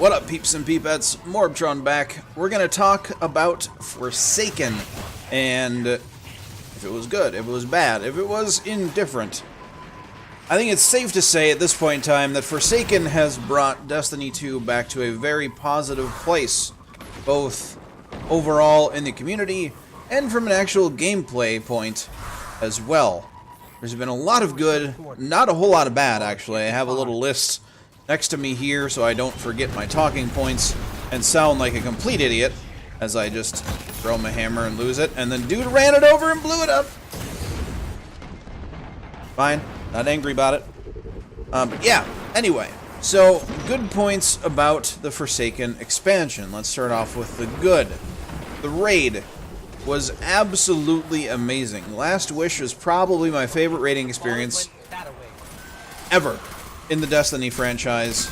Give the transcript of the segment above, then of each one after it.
What up, peeps and peepettes? MorbTron back. We're gonna talk about Forsaken, and if it was good, if it was bad, if it was indifferent. I think it's safe to say at this point in time that Forsaken has brought Destiny 2 back to a very positive place, both overall in the community and from an actual gameplay point as well. There's been a lot of good, not a whole lot of bad, actually. I have a little list next to me here so I don't forget my talking points and sound like a complete idiot as I just throw my hammer and lose it, and then dude ran it over and blew it up. Fine, not angry about it. But yeah, anyway, so good points about the Forsaken expansion. Let's start off with the good. The raid was absolutely amazing. Last Wish was probably my favorite raiding experience ever in the Destiny franchise.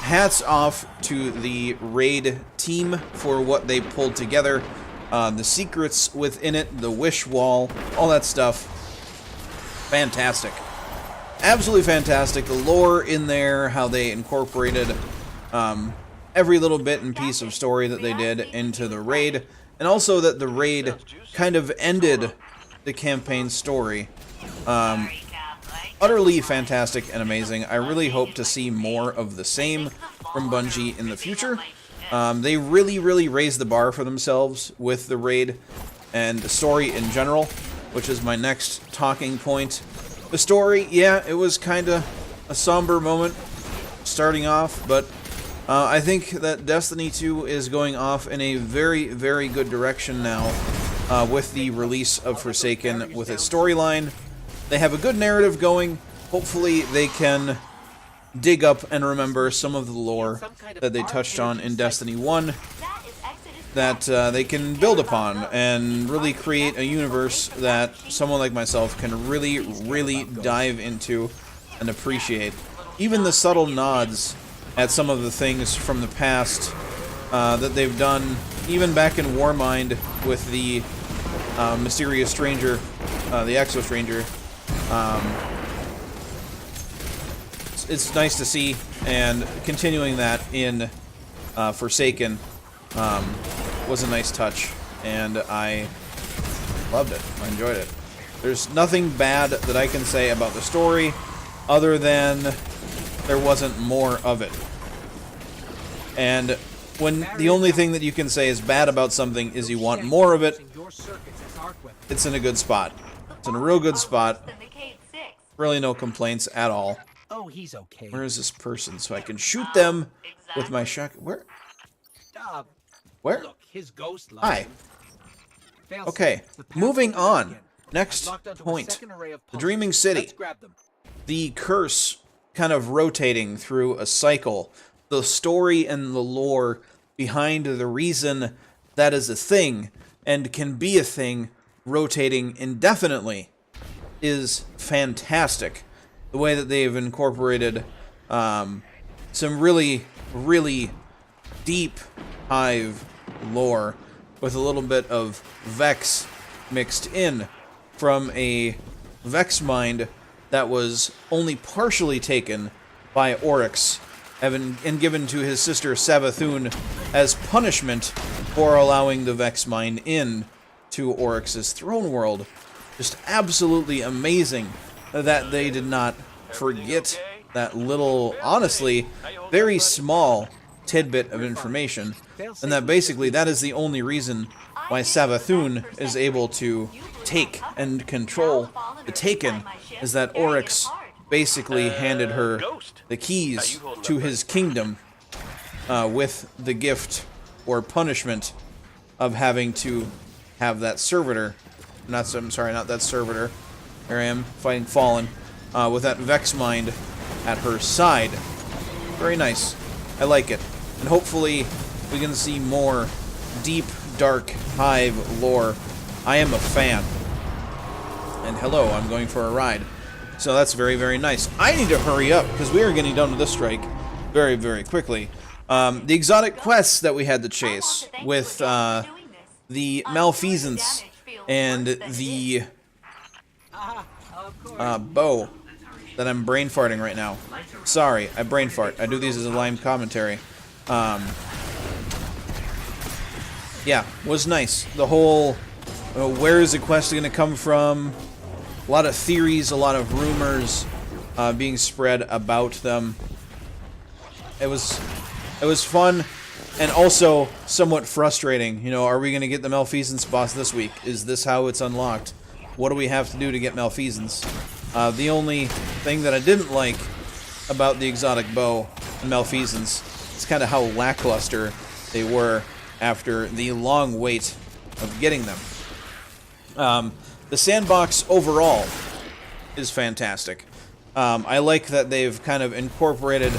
Hats off to the raid team for what they pulled together. The secrets within it, the wish wall, all that stuff. Fantastic. Absolutely fantastic. The lore in there, how they incorporated every little bit and piece of story that they did into the raid. And also that the raid kind of ended the campaign story. Utterly fantastic and amazing. I really hope to see more of the same from Bungie in the future. They really raised the bar for themselves with the raid and the story in general, which is my next talking point. The story, yeah, it was kind of a somber moment starting off, but I think that Destiny 2 is going off in a very good direction now with the release of Forsaken with its storyline. They have a good narrative going. Hopefully they can dig up and remember some of the lore that they touched on in Destiny 1 that they can build upon and really create a universe that someone like myself can really dive into and appreciate. Even the subtle nods at some of the things from the past that they've done, even back in Warmind with the mysterious stranger, the Exo Stranger. It's nice to see, and continuing that in Forsaken was a nice touch, and I loved it. I enjoyed it. There's nothing bad that I can say about the story other than there wasn't more of it. And when the only thing that you can say is bad about something is you want more of it, it's in a good spot. It's in a real good spot. Really no complaints at all. Oh, he's okay. Where is this person so I can shoot them with my shotgun? Where? Where? Look, his ghost Hi. Okay, moving on. Next point. The Dreaming City. The curse kind of rotating through a cycle. The story and the lore behind the reason that is a thing and can be a thing rotating indefinitely is fantastic. The way that they've incorporated some really deep Hive lore with a little bit of Vex mixed in from a Vex mind that was only partially taken by Oryx and given to his sister Savathun as punishment for allowing the Vex mind in to Oryx's throne world. Just absolutely amazing that they did not forget that little, honestly, very small tidbit of information, and that basically that is the only reason why Savathun is able to take and control the Taken, is that Oryx basically handed her the keys to his kingdom with the gift or punishment of having to have that servitor, I'm sorry, not that servitor, there I am, fighting Fallen, with that Vex mind at her side. Very nice. I like it. And hopefully we can see more deep, dark Hive lore. I am a fan. And hello, I'm going for a ride. So that's very nice. I need to hurry up, because we are getting done with this strike very quickly. The exotic quests that we had to chase with the Malfeasance and the bow that I'm brain farting right now. Sorry, I brain fart. I do these as a live commentary. Yeah, was nice. The whole, where is the quest going to come from? A lot of theories, a lot of rumors being spread about them. It was fun, and also somewhat frustrating. You know, are we going to get the malfeasance boss this week? Is this how it's unlocked? What do we have to do to get malfeasance? The only thing that I didn't like about the exotic bow and malfeasance is kind of how lackluster they were after the long wait of getting them. The sandbox overall is fantastic. I like that they've kind of incorporated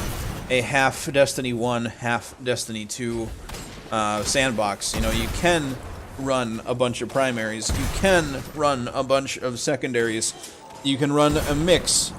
a half Destiny 1, half Destiny 2 sandbox. You know, you can run a bunch of primaries, you can run a bunch of secondaries, you can run a mix.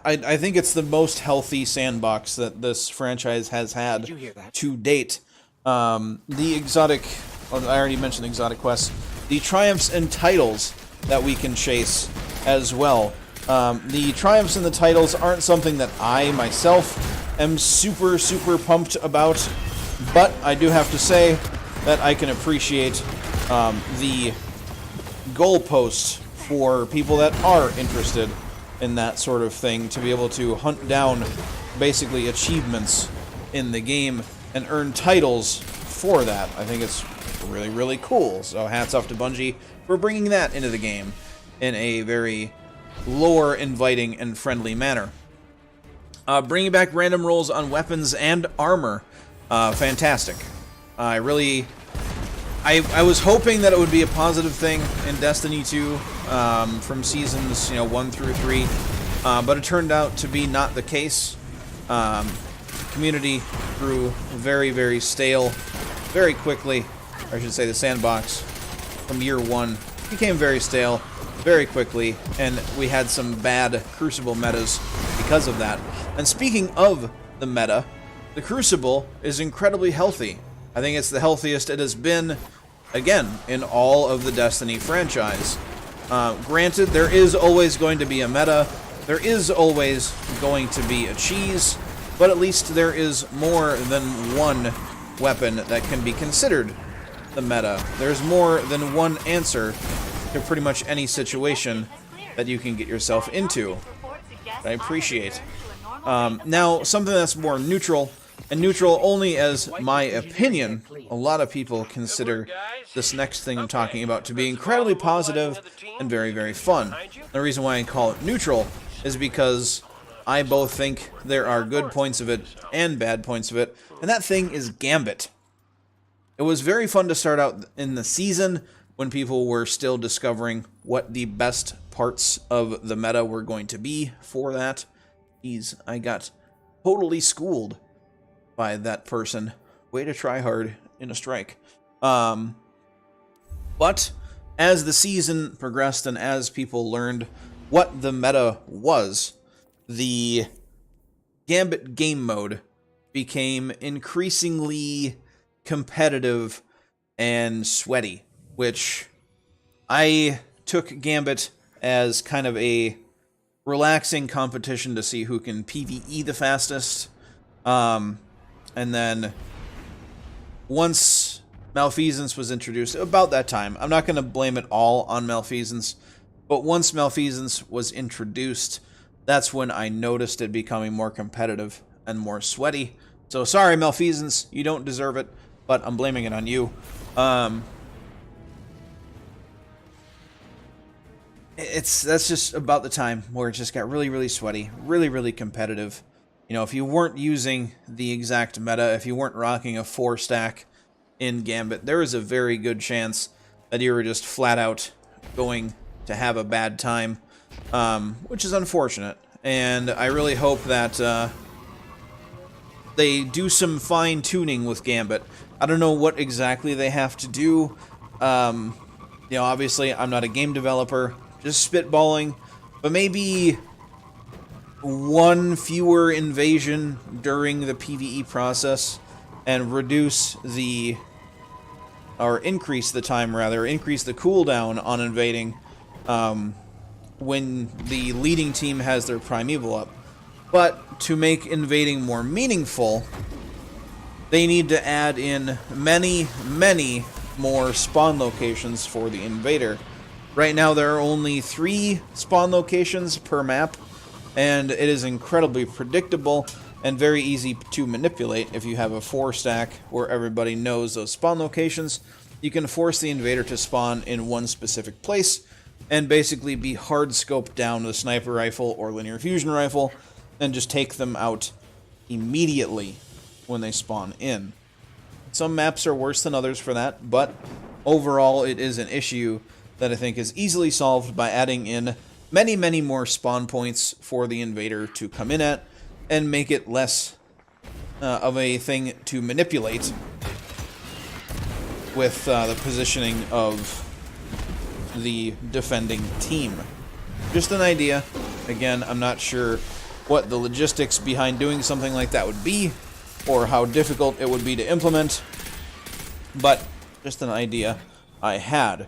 I think it's the most healthy sandbox that this franchise has had to date. The exotic, well, I already mentioned the exotic quests, the triumphs and titles that we can chase as well. The triumphs and the titles aren't something that I myself am super pumped about, but I do have to say that I can appreciate the goalposts for people that are interested in that sort of thing, to be able to hunt down basically achievements in the game and earn titles for that. I think it's really cool. So hats off to Bungie for bringing that into the game in a very lore inviting and friendly manner. Bringing back random rolls on weapons and armor, fantastic. I was hoping that it would be a positive thing in Destiny 2 from seasons 1 through 3, but it turned out to be not the case. Community grew very stale very quickly. Or I should say the sandbox from year 1 became very stale very quickly, and we had some bad Crucible metas because of that. And speaking of the meta, the Crucible is incredibly healthy. I think it's the healthiest it has been, again, in all of the Destiny franchise. Granted, there is always going to be a meta, there is always going to be a cheese, but at least there is more than one weapon that can be considered the meta. There's more than one answer to pretty much any situation that you can get yourself into. I appreciate. Now, something that's more neutral, and neutral only as my opinion. A lot of people consider this next thing I'm talking about to be incredibly positive and very fun. The reason why I call it neutral is because I both think there are good points of it and bad points of it, and that thing is Gambit. It was very fun to start out in the season when people were still discovering what the best parts of the meta were going to be for that. Jeez, I got totally schooled by that person. Way to try hard in a strike. But as the season progressed and as people learned what the meta was, the Gambit game mode became increasingly competitive and sweaty, which I took Gambit as kind of a relaxing competition to see who can PvE the fastest. And then once Malfeasance was introduced, about that time, I'm not going to blame it all on Malfeasance, but once Malfeasance was introduced, that's when I noticed it becoming more competitive and more sweaty. So sorry, Malfeasance, you don't deserve it, but I'm blaming it on you. That's just about the time where it just got really sweaty, really competitive. You know, if you weren't using the exact meta, if you weren't rocking a 4-stack in Gambit, there is a very good chance that you were just flat out going to have a bad time, which is unfortunate. And I really hope that they do some fine-tuning with Gambit. I don't know what exactly they have to do. You know, obviously, I'm not a game developer, just spitballing, but maybe one fewer invasion during the PvE process and reduce the, or increase the time rather, increase the cooldown on invading when the leading team has their primeval up. But to make invading more meaningful, they need to add in many, many more spawn locations for the invader. Right now there are only 3 spawn locations per map, and it is incredibly predictable and very easy to manipulate. If you have a 4 stack where everybody knows those spawn locations, you can force the invader to spawn in one specific place and basically be hard scoped down with a sniper rifle or linear fusion rifle and just take them out immediately when they spawn in. Some maps are worse than others for that, but overall it is an issue that I think is easily solved by adding in many, many more spawn points for the invader to come in at and make it less of a thing to manipulate with the positioning of the defending team. Just an idea. Again, I'm not sure what the logistics behind doing something like that would be or how difficult it would be to implement, but just an idea I had.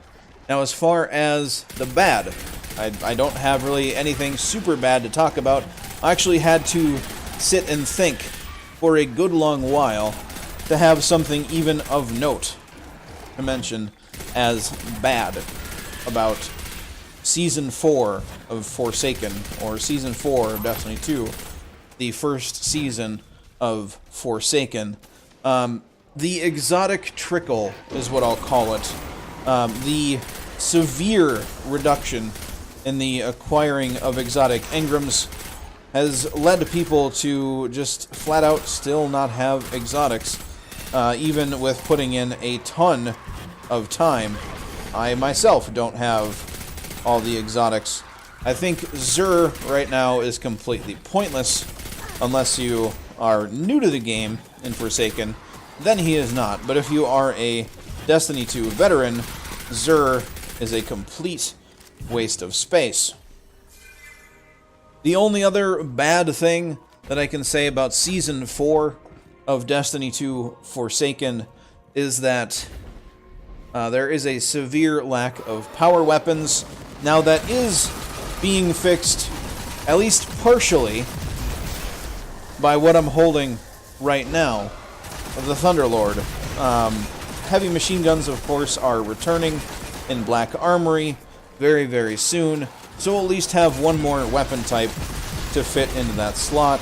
Now, as far as the bad, I don't have really anything super bad to talk about. I actually had to sit and think for a good long while to have something even of note to mention as bad about Season 4 of Forsaken, or Season 4 of Destiny 2, the first season of Forsaken. The exotic trickle is what I'll call it. The severe reduction in the acquiring of exotic engrams has led people to just flat out still not have exotics, even with putting in a ton of time. I myself don't have all the exotics. I think Xur right now is completely pointless unless you are new to the game in Forsaken. Then he is not. But if you are a Destiny 2 veteran, Xur is a complete waste of space. The only other bad thing that I can say about Season 4 of Destiny 2 Forsaken is that there is a severe lack of power weapons. Now that is being fixed, at least partially, by what I'm holding right now of the Thunderlord. Heavy machine guns, of course, are returning in Black Armory very, very soon, so we'll at least have one more weapon type to fit into that slot.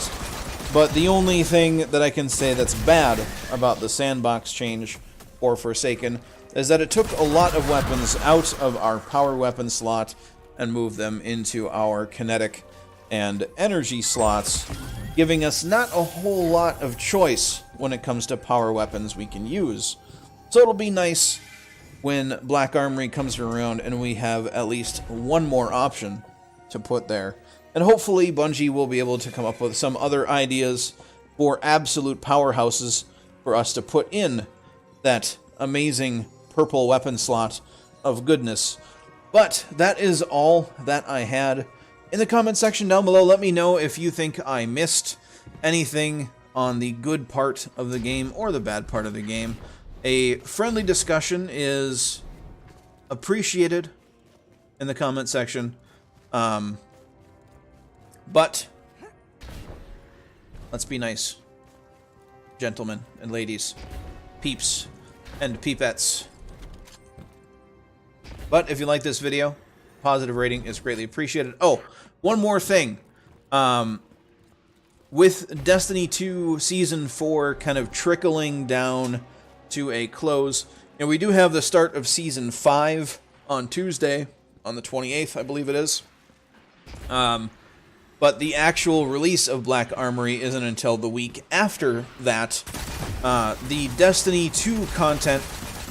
But the only thing that I can say that's bad about the sandbox change for Forsaken is that it took a lot of weapons out of our power weapon slot and moved them into our kinetic and energy slots, giving us not a whole lot of choice when it comes to power weapons we can use. So it'll be nice when Black Armory comes around and we have at least one more option to put there. And hopefully Bungie will be able to come up with some other ideas for absolute powerhouses for us to put in that amazing purple weapon slot of goodness. But that is all that I had. In the comment section down below, let me know if you think I missed anything on the good part of the game or the bad part of the game. A friendly discussion is appreciated in the comment section. But let's be nice, gentlemen and ladies, peeps and peepettes. But if you like this video, positive rating is greatly appreciated. Oh, one more thing. With Destiny 2 Season 4 kind of trickling down to a close, and we do have the start of Season 5 on Tuesday, on the 28th, I believe it is. But the actual release of Black Armory isn't until the week after that. The Destiny 2 content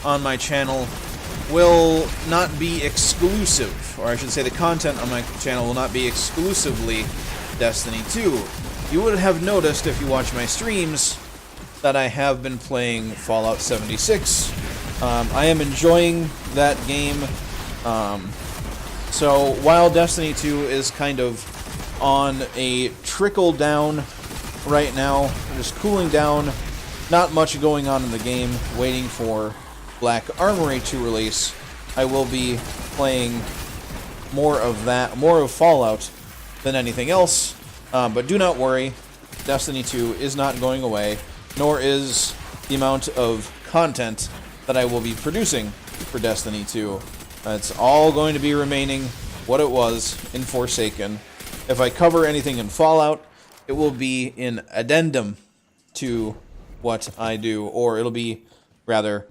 on my channel will not be exclusive, or I should say the content on my channel will not be exclusively Destiny 2. You would have noticed if you watch my streams that I have been playing Fallout 76. I am enjoying that game. So while Destiny 2 is kind of on a trickle down right now, just cooling down, not much going on in the game, waiting for Black Armory to release, I will be playing more of that, more of Fallout than anything else. But do not worry, Destiny 2 is not going away, nor is the amount of content that I will be producing for Destiny 2. It's all going to be remaining what it was in Forsaken. If I cover anything in Fallout, it will be in addendum to what I do, or it'll be, rather,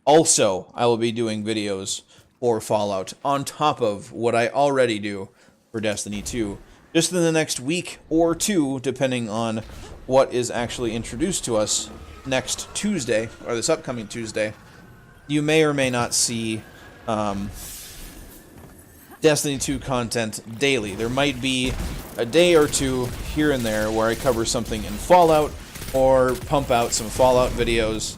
also I will be doing videos for Fallout on top of what I already do for Destiny 2. Just in the next week or two, depending on what is actually introduced to us next Tuesday, or this upcoming Tuesday, you may or may not see Destiny 2 content daily. There might be a day or two here and there where I cover something in Fallout, or pump out some Fallout videos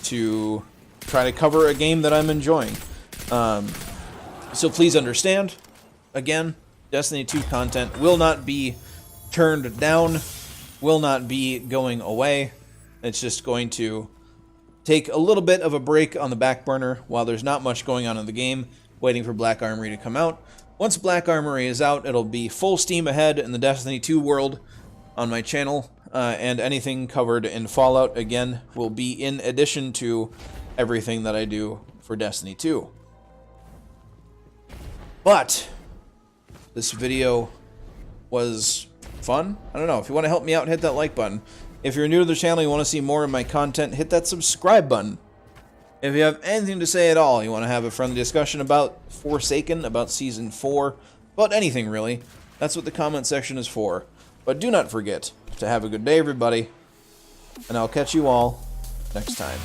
to try to cover a game that I'm enjoying. So please understand, again, Destiny 2 content will not be turned down, will not be going away. It's just going to take a little bit of a break on the back burner while there's not much going on in the game, waiting for Black Armory to come out. Once Black Armory is out, it'll be full steam ahead in the Destiny 2 world on my channel, and anything covered in Fallout, again, will be in addition to everything that I do for Destiny 2. But this video was fun. I don't know. If you want to help me out, hit that like button. If you're new to the channel and you want to see more of my content, hit that subscribe button. If you have anything to say at all, you want to have a friendly discussion about Forsaken, about Season 4, about anything really, that's what the comment section is for. But do not forget to have a good day, everybody, and I'll catch you all next time.